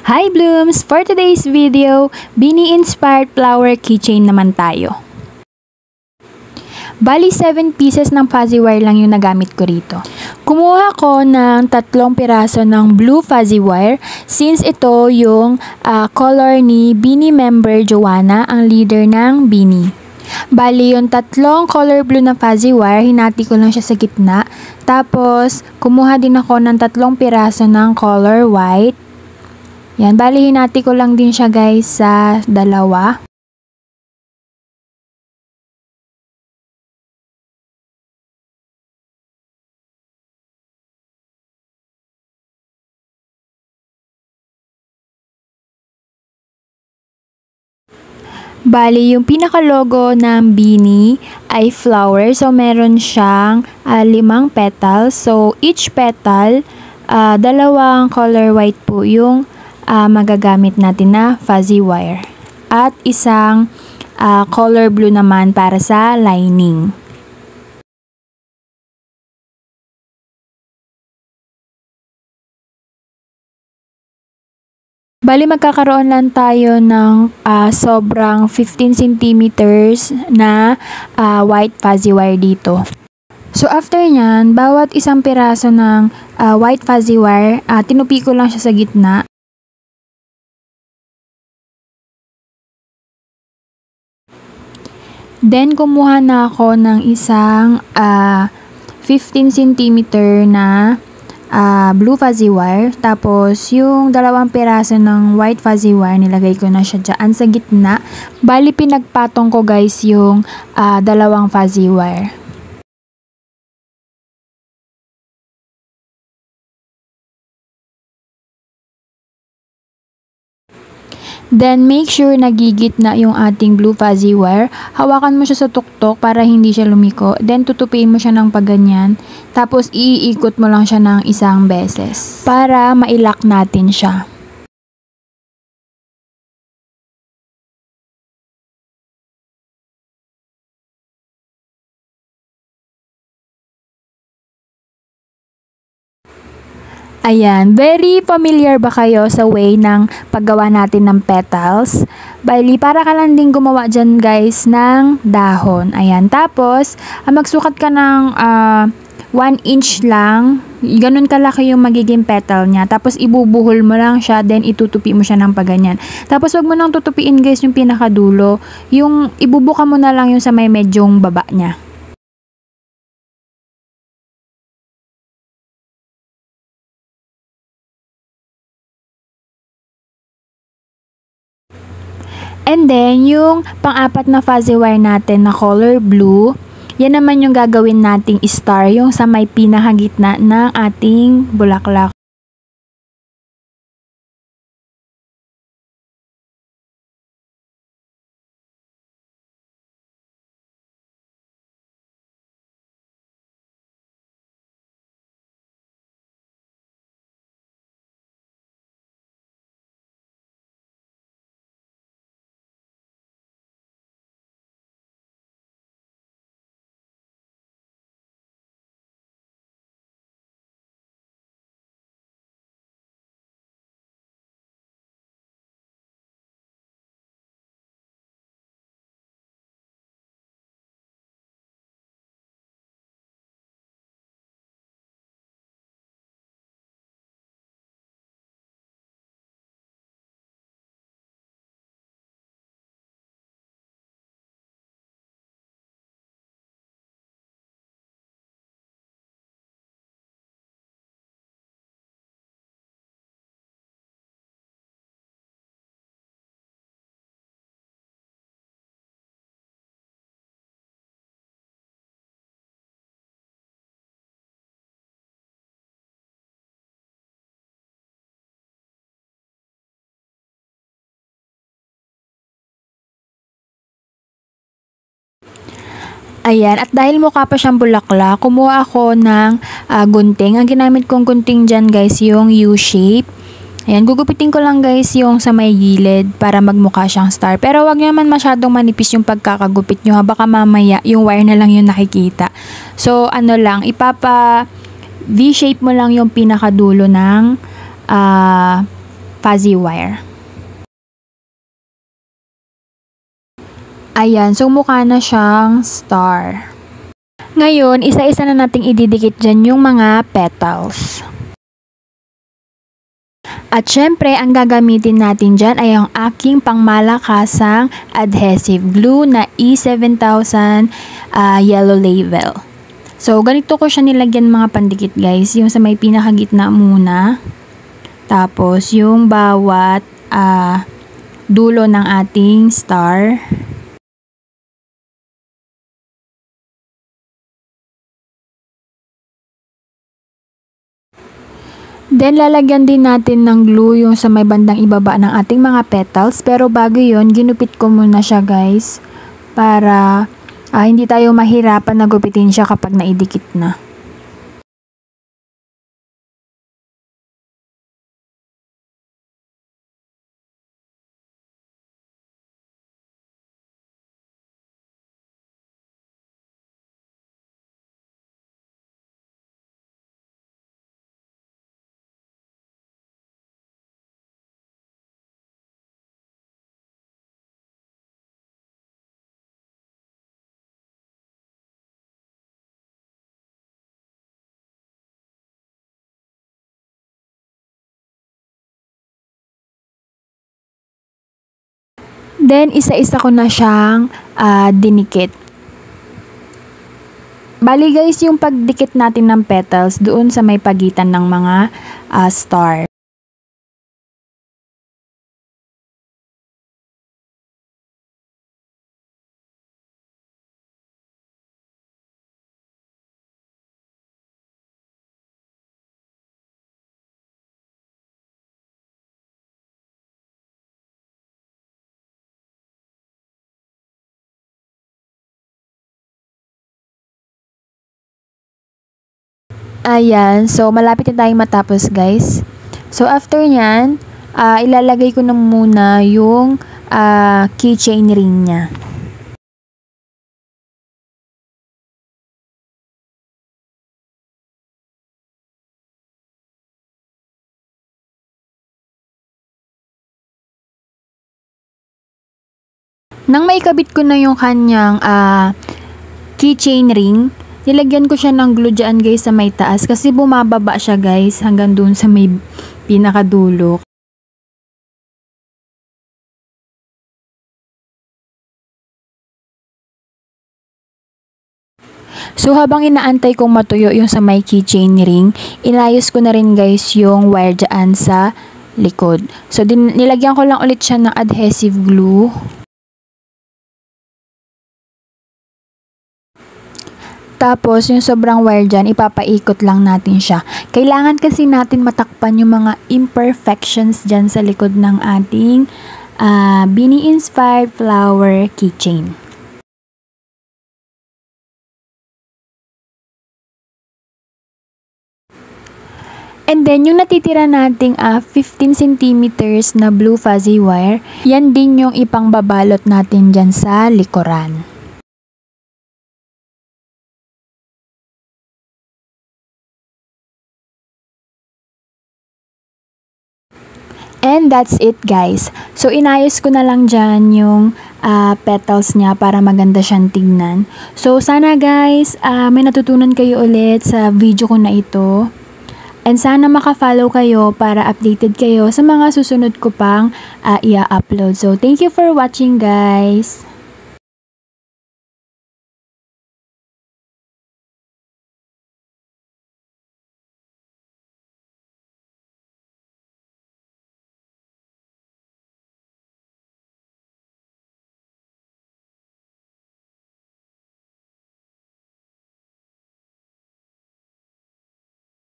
Hi Blooms! For today's video, Beanie inspired flower keychain naman tayo. Bali 7 pieces ng fuzzy wire lang yung nagamit ko rito. Kumuha ko ng 3 piraso ng blue fuzzy wire since ito yung color ni Beanie member Joanna, ang leader ng Beanie. Bali yung 3 color blue na fuzzy wire, hinati ko lang siya sa gitna. Tapos kumuha din ako ng 3 piraso ng color white. Yan, bali hinati ko lang din siya guys sa 2. Bali, yung pinaka-logo ng Beanie ay flower. So, meron siyang 5 petals. So, each petal, 2 color white po yung magagamit natin na fuzzy wire. At isang color blue naman para sa lining. Bali, magkakaroon lang tayo ng sobrang 15 centimeters na white fuzzy wire dito. So, after nyan, bawat isang piraso ng white fuzzy wire, tinupi ko lang siya sa gitna. Then, kumuha na ako ng isang 15 centimeter na blue fuzzy wire. Tapos, yung 2 piraso ng white fuzzy wire, nilagay ko na siya dyan sa gitna. Bali, pinagpatong ko guys yung 2 fuzzy wire. Then, make sure nagigit na yung ating blue fuzzy wire. Hawakan mo siya sa tuktok para hindi siya lumiko. Then, tutupiin mo siya ng pagganyan. Tapos, iikot mo lang siya ng 1 beses para mailak natin siya. Ayan, very familiar ba kayo sa way ng paggawa natin ng petals? Bali, para ka lang din gumawa dyan guys ng dahon. Ayan, tapos magsukat ka ng 1 inch lang. Ganun kalaki yung magiging petal niya. Tapos ibubuhol mo lang siya, then itutupi mo siya ng paganyan. Tapos wag mo nang tutupiin guys yung pinakadulo. Yung ibubuka mo na lang yung sa may medyong baba niya. And then, yung pang-apat na fuzzy wire natin na color blue, yan naman yung gagawin nating star, yung sa may pinakagitna ng ating bulaklak. Ayan, at dahil mukha pa siyang bulaklak, kumuha ako ng gunting. Ang ginamit kong gunting dyan guys, yung U-shape. Ayan, gugupitin ko lang guys yung sa may gilid para magmukha siyang star. Pero wag naman masyadong manipis yung pagkakagupit nyo, baka mamaya yung wire na lang yung nakikita. So, ano lang, V-shape mo lang yung pinakadulo ng fuzzy wire. Ayan, so mukha na siyang star. Ngayon, isa-isa na nating ididikit dyan yung mga petals. At syempre, ang gagamitin natin dyan ay ang aking pangmalakasang adhesive glue na E7000 yellow label. So, ganito ko siya nilagyan mga pandikit guys. Yung sa may pinakagitna muna. Tapos, yung bawat dulo ng ating star. Then, lalagyan din natin ng glue yung sa may bandang ibaba ng ating mga petals. Pero bago yon, ginupit ko muna siya guys. Para hindi tayo mahirapan na gupitin siya kapag naidikit na. Then, isa-isa ko na siyang dinikit. Bali guys, yung pagdikit natin ng petals doon sa may pagitan ng mga star. Ayan, so malapit na tayong matapos guys. So after nyan, ilalagay ko na muna yung keychain ring niya. Nang maikabit ko na yung kanyang keychain ring, nilagyan ko siya ng glue dyan guys sa may taas kasi bumababa siya guys hanggang dun sa may pinakadulo. So habang inaantay kong matuyo yung sa may keychain ring, inayos ko na rin guys yung wire dyan sa likod. So nilagyan ko lang ulit siya ng adhesive glue. Tapos, yung sobrang wire dyan, ipapaikot lang natin siya. Kailangan kasi natin matakpan yung mga imperfections dyan sa likod ng ating Beanie Inspired Flower Keychain. And then, yung natitira nating 15 centimeters na blue fuzzy wire, yan din yung ipangbabalot natin dyan sa likuran. And that's it guys. So inayos ko na lang dyan yung petals niya para maganda siyang tignan. So sana guys, may natutunan kayo ulit sa video ko na ito. And sana maka-follow kayo para updated kayo sa mga susunod ko pang i-upload. So thank you for watching guys.